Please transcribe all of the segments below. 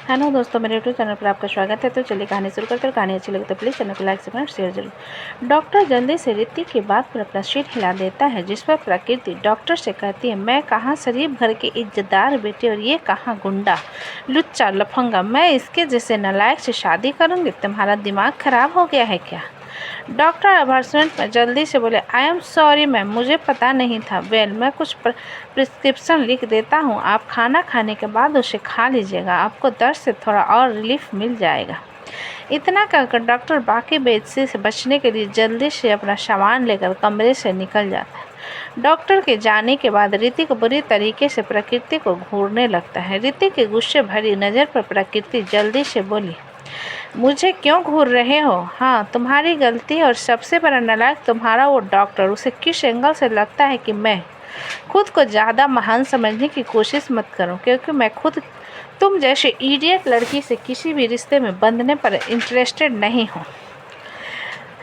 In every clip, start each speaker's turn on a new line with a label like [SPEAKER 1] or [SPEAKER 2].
[SPEAKER 1] Hello दोस्तों, मेरे YouTube channel पर आपका स्वागत है। तो चलिए कहानी शुरू करते हैं। कहानी अच्छी लगे तो प्लीज़ चैनल को लाइक कमेंट शेयर जरूर। डॉक्टर जल्दी से ऋतिक की बात पर अपना सिर हिला देता है, जिस पर प्रकृति डॉक्टर से कहती है, मैं कहाँ शरीफ घर के इज्जतदार बेटे और ये कहाँ गुंडा लुच्चा लफंगा। मैं इसके जैसे नालायक से शादी करूँगी? तुम्हारा दिमाग खराब हो गया है क्या? डॉक्टर अपार्टमेंट में जल्दी से बोले, आई एम सॉरी मैम, मुझे पता नहीं था। वेल, मैं कुछ प्रिस्क्रिप्शन लिख देता हूँ, आप खाना खाने के बाद उसे खा लीजिएगा, आपको दर्द से थोड़ा और रिलीफ मिल जाएगा। इतना कहकर डॉक्टर बाकी बेइज्जती से बचने के लिए जल्दी से अपना सामान लेकर कमरे से निकल जाता है। डॉक्टर के जाने के बाद ऋतिक बुरी तरीके से प्रकृति को घूरने लगता है। ऋतिक के गुस्से भरी नज़र पर प्रकृति जल्दी से बोली, मुझे क्यों घूर रहे हो? हाँ, तुम्हारी गलती है और सबसे बड़ा नालायक तुम्हारा वो डॉक्टर। उसे किस एंगल से लगता है कि मैं खुद को ज़्यादा महान समझने की कोशिश मत करूं, क्योंकि मैं खुद तुम जैसे इडियट लड़की से किसी भी रिश्ते में बंधने पर इंटरेस्टेड नहीं हूँ।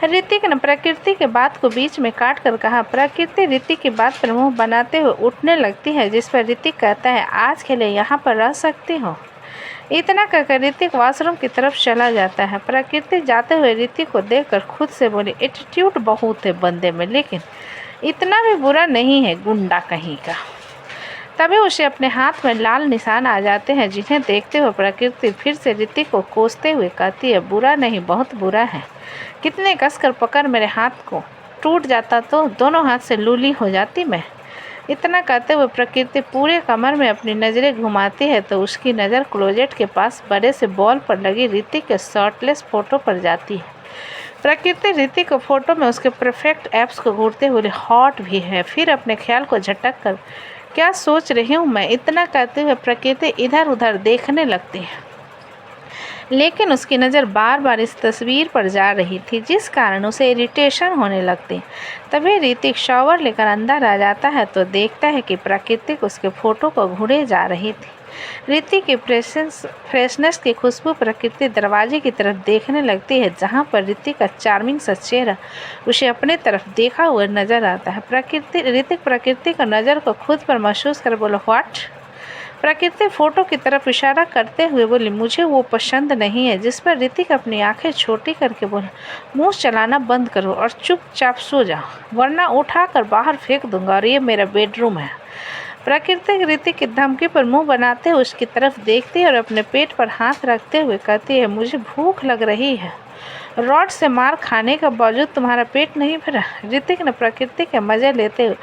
[SPEAKER 1] ऋतिक ने प्रकृति के बात को बीच में काट कर कहा। प्रकृति ऋतिक की बात पर मुंह बनाते हुए उठने लगती है, जिस पर ऋतिक कहता है, आज के लिए यहाँ पर रह सकती हो? इतना कहकर ऋतिक वॉशरूम की तरफ चला जाता है। प्रकृति जाते हुए ऋतिक को देखकर खुद से बोली, एटीट्यूड बहुत है बंदे में, लेकिन इतना भी बुरा नहीं है, गुंडा कहीं का। तभी उसे अपने हाथ में लाल निशान आ जाते हैं, जिन्हें देखते हुए प्रकृति फिर से ऋतिक को कोसते हुए कहती है, बुरा नहीं, बहुत बुरा है। कितने कसकर पकड़ मेरे हाथ को, टूट जाता तो दोनों हाथ से लूली हो जाती मैं। इतना कहते हुए प्रकृति पूरे कमर में अपनी नज़रें घुमाती है तो उसकी नज़र क्लोजेट के पास बड़े से बॉल पर लगी ऋतिक के शर्टलेस फोटो पर जाती है। प्रकृति ऋतिक को फोटो में उसके परफेक्ट एब्स को घूरते हुए हॉट भी है। फिर अपने ख्याल को झटक कर, क्या सोच रही हूँ मैं? इतना कहते हुए प्रकृति इधर उधर देखने लगती है, लेकिन उसकी नज़र बार बार इस तस्वीर पर जा रही थी, जिस कारण उसे इरिटेशन होने लगती। तभी ऋतिक शॉवर लेकर अंदर आ जाता है तो देखता है कि प्रकृति उसके फोटो को घूरे जा रही थी। ऋतिक की फ्रेशनेस की खुशबू प्रकृति दरवाजे की तरफ देखने लगती है, जहाँ पर ऋतिक का चार्मिंग सा चेहरा उसे अपने तरफ देखा हुआ नजर आता है। ऋतिक प्रकृति का नज़र को खुद पर महसूस कर बोला, व्हाट? प्रकृति फोटो की तरफ इशारा करते हुए बोली, मुझे वो पसंद नहीं है। जिस पर ऋतिक अपनी आंखें छोटी करके बोला, मुंह चलाना बंद करो और चुपचाप सो जाओ, वरना उठाकर बाहर फेंक दूंगा, और ये मेरा बेडरूम है। प्रकृति ऋतिक की धमकी पर मुंह बनाते हुए उसकी तरफ देखती है और अपने पेट पर हाथ रखते हुए कहती है, मुझे भूख लग रही है। रॉड से मार खाने का बावजूद तुम्हारा पेट नहीं भरा? ऋतिक ने प्रकृति के मजे लेते हुए,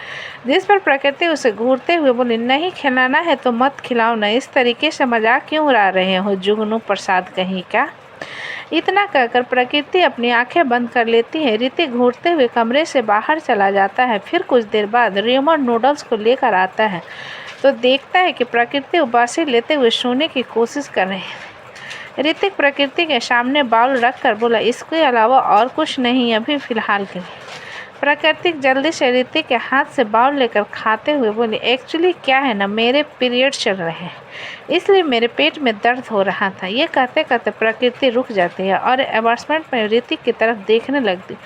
[SPEAKER 1] जिस पर प्रकृति उसे घूरते हुए बोली, नहीं खिलाना है तो मत खिलाओ ना, इस तरीके से मजाक क्यों उड़ा रहे हो जुगनू प्रसाद कहीं का। इतना कहकर प्रकृति अपनी आंखें बंद कर लेती है। ऋतिक घूरते हुए कमरे से बाहर चला जाता है। फिर कुछ देर बाद रेमंड नूडल्स को लेकर आता है तो देखता है कि प्रकृति उबासी लेते हुए सोने की कोशिश कर रही है। ऋतिक प्रकृति के सामने बाउल रखकर बोला, इसके अलावा और कुछ नहीं अभी फ़िलहाल के लिए। प्रकृति जल्दी से ऋतिक के हाथ से बाउल लेकर खाते हुए बोली, एक्चुअली क्या है ना, मेरे पीरियड चल रहे हैं, इसलिए मेरे पेट में दर्द हो रहा था। ये कहते कहते प्रकृति रुक जाती है और अपार्टमेंट में ऋतिक की तरफ देखने लगती,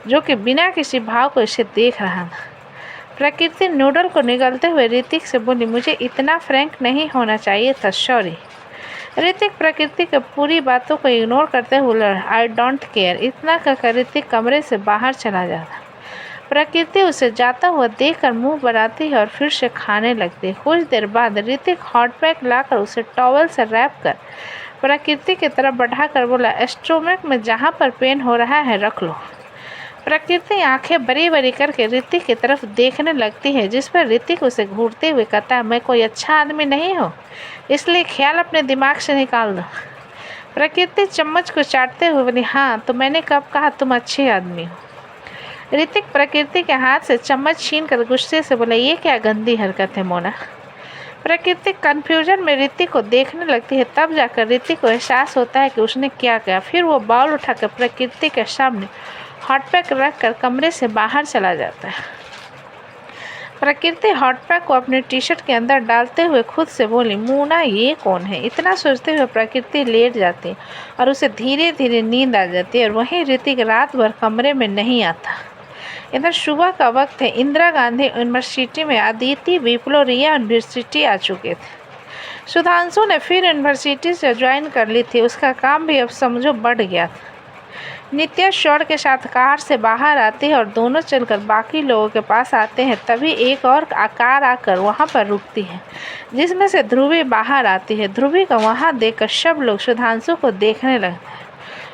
[SPEAKER 1] जो कि बिना किसी भाव को इसे देख रहा था। प्रकृति नूडल को निगलते हुए ऋतिक से बोली, मुझे इतना फ्रैंक नहीं होना चाहिए था, सॉरी। ऋतिक प्रकृति के पूरी बातों को इग्नोर करते हुए, आई डोंट केयर। इतना कहकर ऋतिक कमरे से बाहर चला जाता। प्रकृति उसे जाता हुआ देखकर मुंह बनाती है और फिर से खाने लगती है। कुछ देर बाद ऋतिक हॉट पैक लाकर उसे टॉवल से रैप कर प्रकृति की तरफ बढ़ाकर बोला, स्टोमक में जहाँ पर पेन हो रहा है रख लो। प्रकृति आंखें बड़ी बड़ी करके ऋतिक की तरफ देखने लगती है, जिस पर ऋतिक उसे घूरते हुए कहता है, मैं कोई अच्छा आदमी नहीं हूँ, इसलिए ख्याल अपने दिमाग से निकाल दो। प्रकृति चम्मच को चाटते हुए बोली, हाँ तो मैंने कब कहा तुम अच्छे आदमी हो? ऋतिक प्रकृति के हाथ से चम्मच छीनकर गुस्से से बोला, ये क्या गंदी हरकत है मोना। प्रकृति कन्फ्यूजन में ऋतिक को देखने लगती है। तब जाकर ऋतिक को एहसास होता है कि उसने क्या किया। फिर वो बाउल उठाकर प्रकृति के सामने हॉटपैक रख कर कमरे से बाहर चला जाता है। प्रकृति हॉटपैक को अपने टी शर्ट के अंदर डालते हुए खुद से बोली, मोना ये कौन है? इतना सोचते हुए प्रकृति लेट जाती और उसे धीरे धीरे नींद आ जाती है और वहीं ऋतिक रात भर कमरे में नहीं आता। इधर सुबह का वक्त है। इंदिरा गांधी यूनिवर्सिटी में अदिति विप्लो रिया यूनिवर्सिटी आ चुके थे। सुधांशु ने फिर यूनिवर्सिटी से ज्वाइन कर ली थी। उसका काम भी अब समझो बढ़ गया था। नित्या शौर के साथ कार से बाहर आती है और दोनों चलकर बाकी लोगों के पास आते हैं। तभी एक और कार आकर वहां पर रुकती है, जिसमें से ध्रुवी बाहर आती है। ध्रुवी को वहां देखकर सब लोग सुधांशु को देखने लगते हैं,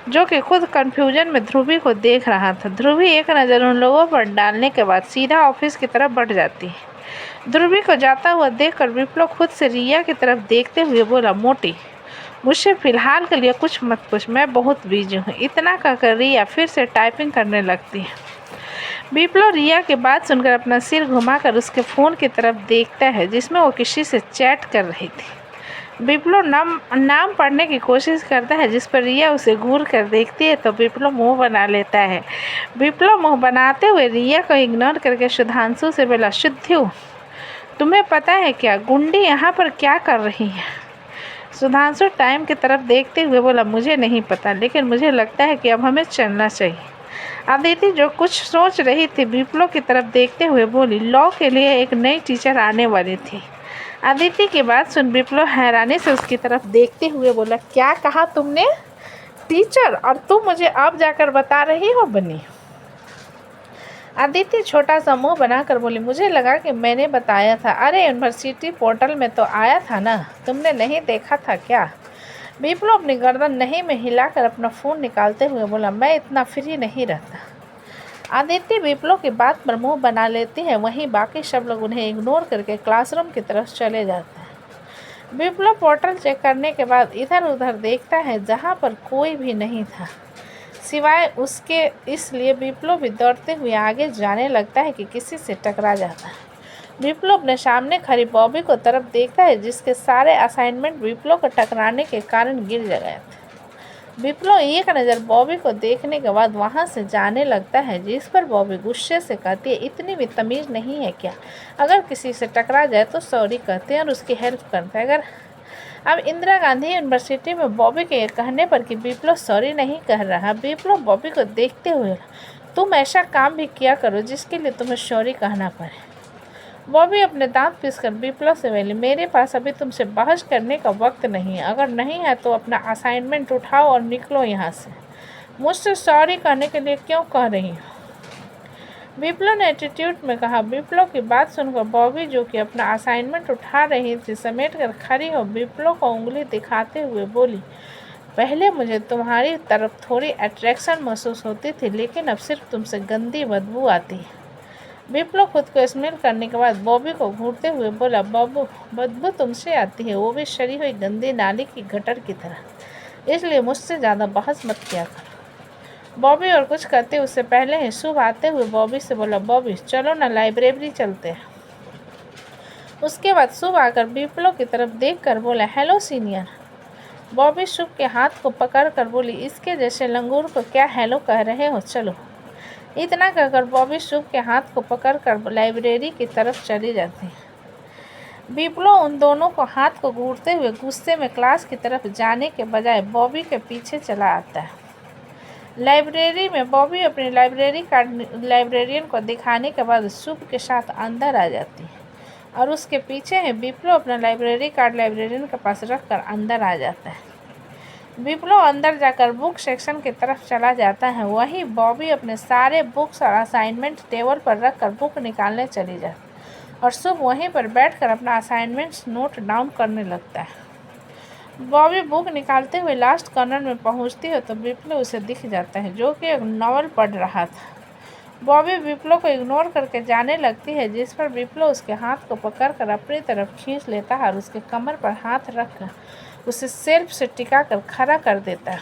[SPEAKER 1] जो कि खुद कंफ्यूजन में ध्रुवी को देख रहा था। ध्रुवी एक नज़र उन लोगों पर डालने के बाद सीधा ऑफिस की तरफ बढ़ जाती है। ध्रुवी को जाता हुआ देखकर विप्लव खुद से रिया की तरफ देखते हुए बोला, मोटी, मुझसे फिलहाल के लिए कुछ मत पूछ, मैं बहुत बिजी हूँ। इतना कहकर रिया फिर से टाइपिंग करने लगती है। विप्लव रिया की बात सुनकर अपना सिर घुमाकर उसके फ़ोन की तरफ देखता है, जिसमें वो किसी से चैट कर रही थी। विप्लव नाम पढ़ने की कोशिश करता है, जिस पर रिया उसे घूर कर देखती है तो विप्लव मुंह बना लेता है। विप्लव मुंह बनाते हुए रिया को इग्नोर करके सुधांशु से बोला, शुद्धू, तुम्हें पता है क्या गुंडी यहाँ पर क्या कर रही है? सुधांशु टाइम की तरफ देखते हुए बोला, मुझे नहीं पता, लेकिन मुझे लगता है कि अब हमें चलना चाहिए। अदिति जो कुछ सोच रही थी, विप्लव की तरफ देखते हुए बोली, लॉ के लिए एक नई टीचर आने वाली थी। अदिति की बात सुन विप्लव हैरानी से उसकी तरफ देखते हुए बोला, क्या कहा तुमने? टीचर? और तुम मुझे अब जाकर बता रही हो बनी? अदिति छोटा सा मुंह बनाकर बोली, मुझे लगा कि मैंने बताया था। अरे यूनिवर्सिटी पोर्टल में तो आया था ना, तुमने नहीं देखा था क्या? विप्लव अपनी गर्दन नहीं में हिलाकर अपना फ़ोन निकालते हुए बोला, मैं इतना फ्री नहीं रहता। अदिति विप्लव की बात पर मुंह बना लेती है। वहीं बाकी सब लोग उन्हें इग्नोर करके क्लासरूम की तरफ चले जाते हैं। विप्लव पोर्टल चेक करने के बाद इधर उधर देखता है, जहाँ पर कोई भी नहीं था सिवाय उसके। इसलिए विप्लव भी दौड़ते हुए आगे जाने लगता है कि किसी से टकरा जाता है। विप्लव अपने सामने खड़ी बॉबी को तरफ देखता है, जिसके सारे असाइनमेंट विप्लव को टकराने के कारण गिर गए थे। विप्लव एक नज़र बॉबी को देखने के बाद वहां से जाने लगता है, जिस पर बॉबी गुस्से से कहती है, इतनी भी तमीज़ नहीं है क्या? अगर किसी से टकरा जाए तो सॉरी कहते हैं और उसकी हेल्प करते हैं। अगर अब इंदिरा गांधी यूनिवर्सिटी में बॉबी के कहने पर कि विप्लव सॉरी नहीं कह रहा। विप्लव बॉबी को देखते हुए, तुम ऐसा काम भी किया करो जिसके लिए तुम्हें सॉरी कहना पड़े। बॉबी अपने दांत पीसकर विप्लव से बोली, मेरे पास अभी तुमसे बहस करने का वक्त नहीं है। अगर नहीं है तो अपना असाइनमेंट उठाओ और निकलो यहाँ से। मुझसे सॉरी कहने के लिए क्यों कह रही हो? विप्लव ने एटीट्यूड में कहा। विप्लव की बात सुनकर बॉबी, जो कि अपना असाइनमेंट उठा रही थी, समेट कर खड़ी हो विप्लव को उंगली दिखाते हुए बोली, पहले मुझे तुम्हारी तरफ थोड़ी अट्रैक्शन महसूस होती थी, लेकिन अब सिर्फ तुमसे गंदी बदबू आती है। विप्लव खुद को स्मेल करने के बाद बॉबी को घूरते हुए बोला, बदबू तुमसे आती है, वो भी सड़ी हुई गंदी नाली की गटर की तरह, इसलिए मुझसे ज़्यादा बहस मत किया कर। बॉबी और कुछ कहते उससे पहले ही शुभ आते हुए बॉबी से बोला, बॉबी चलो ना लाइब्रेरी चलते हैं। उसके बाद शुभ आकर विप्लव की तरफ देखकर बोला, हेलो सीनियर। बॉबी शुभ के हाथ को पकड़ कर बोली, इसके जैसे लंगूर को क्या हेलो कह रहे हो, चलो। इतना कहकर बॉबी शुभ के हाथ को पकड़कर लाइब्रेरी की तरफ चली जाती है। विप्लव उन दोनों को हाथ को घूरते हुए गुस्से में क्लास की तरफ जाने के बजाय बॉबी के पीछे चला आता है। लाइब्रेरी में बॉबी अपनी लाइब्रेरी कार्ड लाइब्रेरियन को दिखाने के बाद शुभ के साथ अंदर आ जाती है और उसके पीछे है विप्लव अपना लाइब्रेरी कार्ड लाइब्रेरियन के पास रखकर अंदर आ जाता है। विप्लव अंदर जाकर बुक सेक्शन की तरफ चला जाता है। वहीं बॉबी अपने सारे बुक्स और असाइनमेंट टेबल पर रखकर बुक निकालने चली जाती और शुभ वहीं पर बैठकर अपना असाइनमेंट्स नोट डाउन करने लगता है। बॉबी बुक निकालते हुए लास्ट कॉर्नर में पहुंचती है तो विप्लव उसे दिख जाता है, जो कि एक नॉवल पढ़ रहा था। बॉबी विप्लव को इग्नोर करके जाने लगती है, जिस पर विप्लव उसके हाथ को पकड़कर अपनी तरफ खींच लेता है और उसके कमर पर हाथ रखकर उसे सेल्फ से टिका कर खड़ा कर देता है।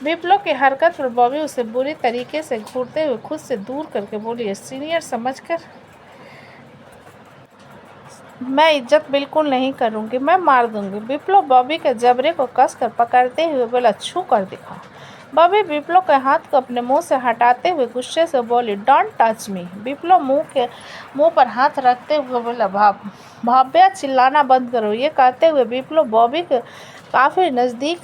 [SPEAKER 1] विप्लव की हरकत पर बॉबी उसे बुरी तरीके से घूरते हुए खुद से दूर करके बोली, सीनियर समझकर मैं इज्जत बिल्कुल नहीं करूंगी, मैं मार दूंगी। विप्लव बॉबी के जबड़े को कसकर पकड़ते हुए बोला, छू कर दिखा। बॉबी विप्लव के हाथ को अपने मुंह से हटाते हुए गुस्से से बोली, डोंट टच मी। विप्लव मुंह पर हाथ रखते हुए बोला, भाभ्या चिल्लाना बंद करो। ये कहते हुए विप्लव बॉबी के काफ़ी नज़दीक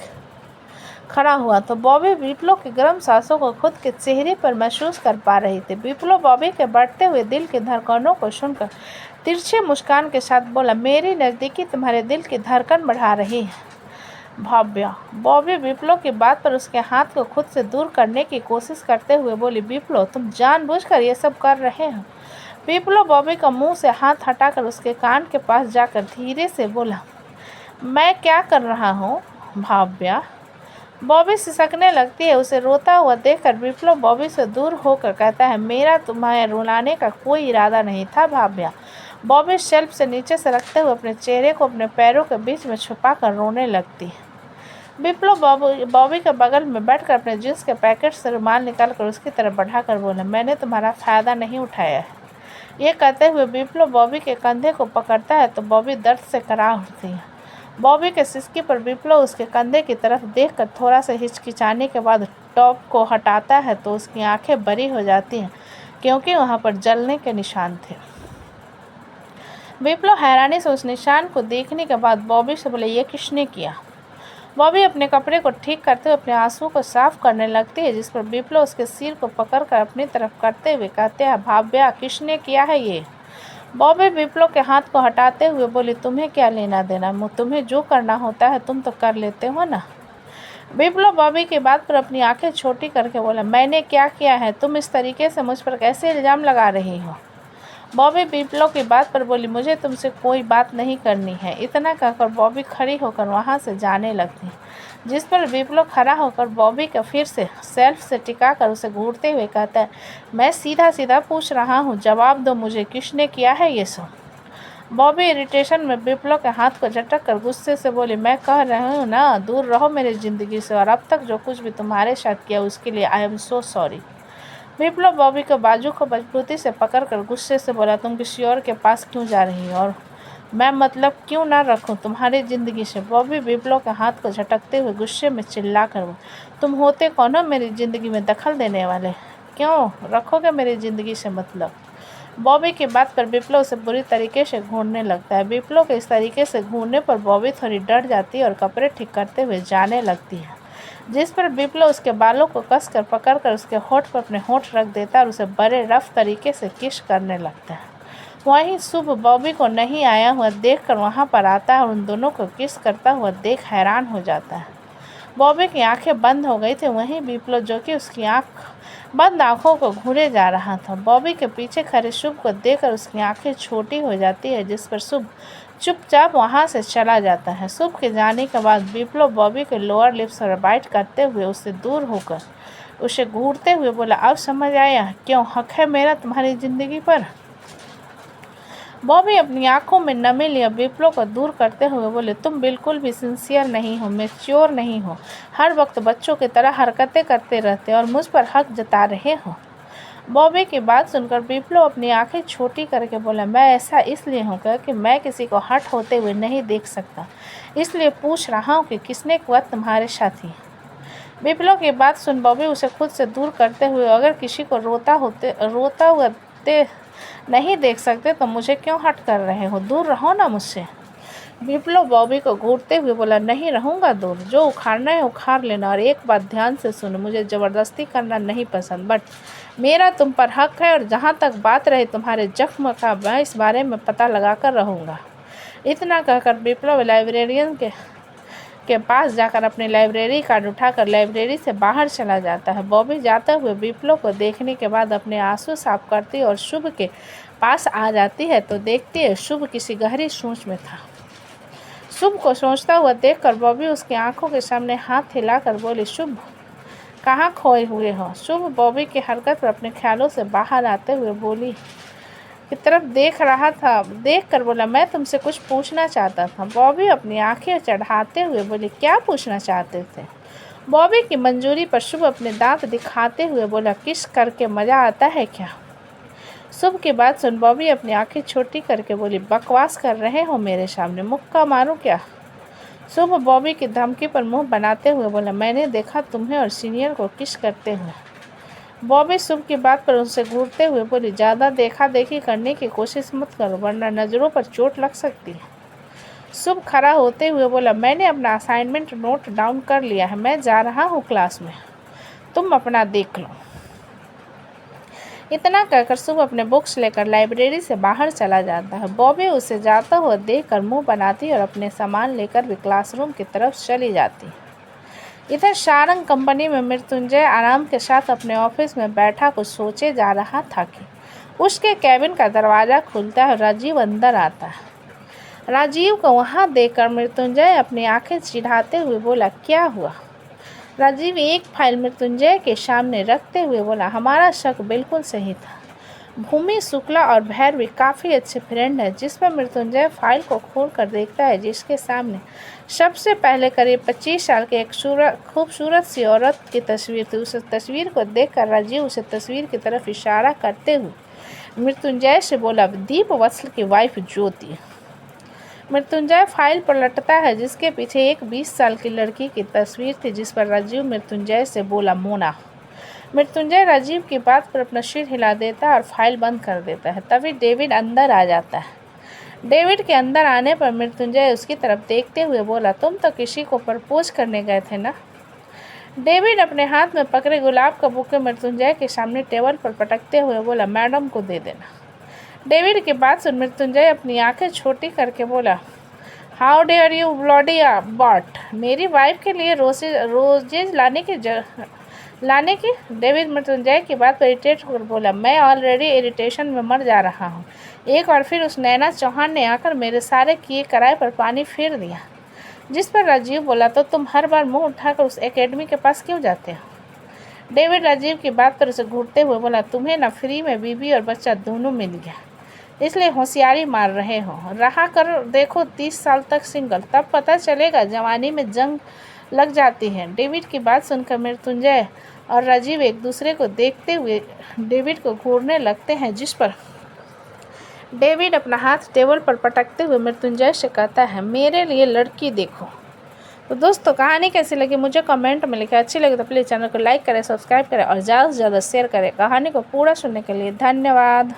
[SPEAKER 1] खड़ा हुआ तो बॉबी विप्लव की गर्म सांसों को खुद के चेहरे पर महसूस कर पा रही थी। विप्लव बॉबी के बढ़ते हुए दिल की धड़कनों को सुनकर तिरछे मुस्कान के साथ बोला, मेरी नज़दीकी तुम्हारे दिल की धड़कन बढ़ा रही है भाव्या। बॉबी विप्लव की बात पर उसके हाथ को खुद से दूर करने की कोशिश करते हुए बोली, विप्लव तुम जानबूझकर ये सब कर रहे हो। विप्लव बॉबी का मुंह से हाथ हटाकर उसके कान के पास जाकर धीरे से बोला, मैं क्या कर रहा हूँ भाव्या। बॉबी सिसकने लगती है। उसे रोता हुआ देखकर विप्लव बॉबी से दूर होकर कहता है, मेरा तुम्हें रुलाने का कोई इरादा नहीं था भाव्या। बॉबी शेल्फ से नीचे से रखते हुए अपने चेहरे को अपने पैरों के बीच में छुपाकर रोने लगती है। विप्लव बॉबी के बगल में बैठकर अपने जींस के पैकेट से रुमाल निकालकर उसकी तरफ बढ़ाकर बोला, मैंने तुम्हारा फ़ायदा नहीं उठाया है। ये कहते हुए विप्लव बॉबी के कंधे को पकड़ता है तो बॉबी दर्द से करा उठती है। बॉबी के सिसकी पर विप्लव उसके कंधे की तरफ देखकर थोड़ा सा हिचकिचाने के बाद टॉप को हटाता है तो उसकी आंखें बड़ी हो जाती हैं क्योंकि वहाँ पर जलने के निशान थे। विप्लव हैरानी से उस निशान को देखने के बाद बॉबी से बोले, ये किसने किया। बॉबी अपने कपड़े को ठीक करते हुए अपने आंसू को साफ करने लगती है, जिस पर विप्लव उसके सिर को पकड़कर अपनी तरफ करते हुए कहते हैं, भाव्या किसने किया है ये। बॉबी विप्लव के हाथ को हटाते हुए बोली, तुम्हें क्या लेना देना, तुम्हें जो करना होता है तुम तो कर लेते हो ना। विप्लव बॉबी की बात पर अपनी आंखें छोटी करके बोला, मैंने क्या किया है, तुम इस तरीके से मुझ पर कैसे इल्ज़ाम लगा रही हो। बॉबी विप्लव की बात पर बोली, मुझे तुमसे कोई बात नहीं करनी है। इतना कहकर बॉबी खड़ी होकर वहाँ से जाने लगती, जिस पर विप्लव खड़ा होकर बॉबी का फिर से सेल्फ से टिकाकर उसे घूरते हुए कहता है, मैं सीधा सीधा पूछ रहा हूँ, जवाब दो मुझे, किसने किया है ये सब। बॉबी इरिटेशन में विप्लव के हाथ को झटक कर गुस्से से बोली, मैं कह रही हूँ ना, दूर रहो मेरी ज़िंदगी से, और अब तक जो कुछ भी तुम्हारे साथ किया उसके लिए आई एम सो सॉरी। विप्लव बॉबी के बाजू को मजबूती से पकड़कर गुस्से से बोला, तुम किसी और के पास क्यों जा रही हो, और मैं मतलब क्यों ना रखूं तुम्हारी ज़िंदगी से। बॉबी विप्लव के हाथ को झटकते हुए गुस्से में चिल्ला कर, तुम होते कौन हो मेरी ज़िंदगी में दखल देने वाले, क्यों रखोगे मेरी ज़िंदगी से मतलब। बॉबी की बात पर विप्लव उसे बुरी तरीके से घूरने लगता है। विप्लव के इस तरीके से घूरने पर बॉबी थोड़ी डर जाती है और कपड़े ठीक करते हुए जाने लगती है, जिस पर विप्लव उसके बालों को कसकर पकड़कर उसके होठ पर अपने होठ रख देता है और उसे बड़े रफ तरीके से किस करने लगता है। वहीं शुभ बॉबी को नहीं आया हुआ देखकर वहां पर आता है और उन दोनों को किस करता हुआ देख हैरान हो जाता है। बॉबी की आंखें बंद हो गई थी, वहीं विप्लव जो कि उसकी बंद आंखों को घूरे जा रहा था। बॉबी के पीछे खड़े शुभ को देखकर उसकी आंखें छोटी हो जाती है, जिस पर शुभ चुपचाप वहां से चला जाता है। शुभ के जाने के बाद विप्लव बॉबी के लोअर लिप्स पर बाइट करते हुए उससे दूर होकर उसे घूरते हुए बोला, अब समझ आया क्यों हक है मेरा तुम्हारी ज़िंदगी पर। बॉबी अपनी आंखों में नमी लिया विप्लव को दूर करते हुए बोले, तुम बिल्कुल भी सिंसियर नहीं हो, मैच्योर नहीं हो, हर वक्त बच्चों की तरह हरकतें करते रहते और मुझ पर हक जता रहे हो। बॉबी की बात सुनकर विप्लव अपनी आंखें छोटी करके बोला, मैं ऐसा इसलिए हूँ कि मैं किसी को हर्ट होते हुए नहीं देख सकता, इसलिए पूछ रहा हूँ कि किसने किया तुम्हारे साथी। विप्लव की बात सुन बॉबी उसे खुद से दूर करते हुए, अगर किसी को रोता हुआ नहीं देख सकते तो मुझे क्यों हट कर रहे हो, दूर रहो ना मुझसे। विप्लव बॉबी को घूरते हुए बोला, नहीं रहूँगा दूर, जो उखाड़ना है उखाड़ लेना, और एक बात ध्यान से सुनो, मुझे ज़बरदस्ती करना नहीं पसंद, बट मेरा तुम पर हक है, और जहाँ तक बात रही तुम्हारे जख्म का, मैं इस बारे में पता लगा कर रहूँगा। इतना कहकर विप्लव लाइब्रेरियन के पास जाकर अपनी लाइब्रेरी कार्ड उठाकर लाइब्रेरी से बाहर चला जाता है। बॉबी जाते हुए विप्लव को देखने के बाद अपने आंसू साफ करती और शुभ के पास आ जाती है तो देखती है शुभ किसी गहरी सोच में था। शुभ को सोचता हुआ देखकर बॉबी उसकी आंखों के सामने हाथ हिलाकर बोली, शुभ कहाँ खोए हुए हो। शुभ बॉबी की हरकत पर अपने ख्यालों से बाहर आते हुए बोली की तरफ देख रहा था, देख कर बोला, मैं तुमसे कुछ पूछना चाहता था। बॉबी अपनी आंखें चढ़ाते हुए बोली, क्या पूछना चाहते थे। बॉबी की मंजूरी पर शुभ अपने दांत दिखाते हुए बोला, किस करके मज़ा आता है क्या। शुभ की बात सुन बॉबी अपनी आंखें छोटी करके बोली, बकवास कर रहे हो मेरे सामने, मुक्का मारूं क्या। शुभ बॉबी की धमकी पर मुंह बनाते हुए बोला, मैंने देखा तुम्हें और सीनियर को किस करते हुए। बॉबी शुभ की बात पर उनसे घूरते हुए बोली, ज़्यादा देखा देखी करने की कोशिश मत करो वरना नज़रों पर चोट लग सकती है। शुभ खड़ा होते हुए बोला, मैंने अपना असाइनमेंट नोट डाउन कर लिया है, मैं जा रहा हूँ क्लास में, तुम अपना देख लो। इतना कहकर शुभ अपने बुक्स लेकर लाइब्रेरी से बाहर चला जाता है। बॉबी उसे जाता हुआ देखकर मुंह बनाती और अपने सामान लेकर भी क्लासरूम की तरफ चली जाती। इधर सारंग कंपनी में मृत्युंजय आराम के साथ अपने ऑफिस में बैठा कुछ सोचे जा रहा था कि उसके कैबिन का दरवाज़ा खुलता है। राजीव अंदर आता है। राजीव को वहाँ देखकर मृत्युंजय अपनी आंखें चिढ़ाते हुए बोला, क्या हुआ? राजीव एक फाइल मृत्युंजय के सामने रखते हुए बोला, हमारा शक बिल्कुल सही था। भूमि शुक्ला और भैरवी काफ़ी अच्छे फ्रेंड हैं। जिस पर मृत्युंजय फाइल को खोल कर देखता है, जिसके सामने सबसे पहले करीब 25 साल की एक खूबसूरत सी औरत की तस्वीर थी। उस तस्वीर को देखकर राजीव उसे तस्वीर की तरफ इशारा करते हुए मृत्युंजय से बोला, दीप वत्सल की वाइफ ज्योति। मृत्युंजय फाइल पलटता है, जिसके पीछे एक 20 साल की लड़की की तस्वीर थी, जिस पर राजीव मृत्युंजय से बोला, मोना। मृत्युंजय राजीव की बात पर अपना सिर हिला देता है और फाइल बंद कर देता है। तभी डेविड अंदर आ जाता है। डेविड के अंदर आने पर मृत्युंजय उसकी तरफ देखते हुए बोला, तुम तो किसी को प्रपोज करने गए थे ना? डेविड अपने हाथ में पकड़े गुलाब का बुके मृत्युंजय के सामने टेबल पर पटकते हुए बोला, मैडम को दे देना। डेविड की बात सुन मृत्युंजय अपनी आंखें छोटी करके बोला, how dare you bloody but मेरी वाइफ के लिए रोजेज लाने की। डेविड मृत्युंजय की बात पर इरिटेट होकर बोला, मैं ऑलरेडी इरिटेशन में मर जा रहा हूँ। एक बार फिर उस नैना चौहान ने आकर मेरे सारे किए कराए पर पानी फेर दिया। जिस पर राजीव बोला, तो तुम हर बार मुंह उठाकर उस एकेडमी के पास क्यों जाते हो? डेविड राजीव की बात पर उसे घूरते हुए बोला, तुम्हें ना फ्री में बीबी और बच्चा दोनों मिल गया, इसलिए होशियारी मार रहे हो। रहा कर देखो 30 साल तक सिंगल, तब पता चलेगा जवानी में जंग लग जाती है। डेविड की बात सुनकर मृत्युंजय और राजीव एक दूसरे को देखते हुए डेविड को घूरने लगते हैं, जिस पर डेविड अपना हाथ टेबल पर पटकते हुए मृत्युंजय से कहता है, मेरे लिए लड़की देखो। तो दोस्तों, कहानी कैसी लगी मुझे कमेंट में लिखें। अच्छी लगी तो प्लीज़ चैनल को लाइक करें, सब्सक्राइब करें और ज़्यादा से ज़्यादा शेयर करें। कहानी को पूरा सुनने के लिए धन्यवाद।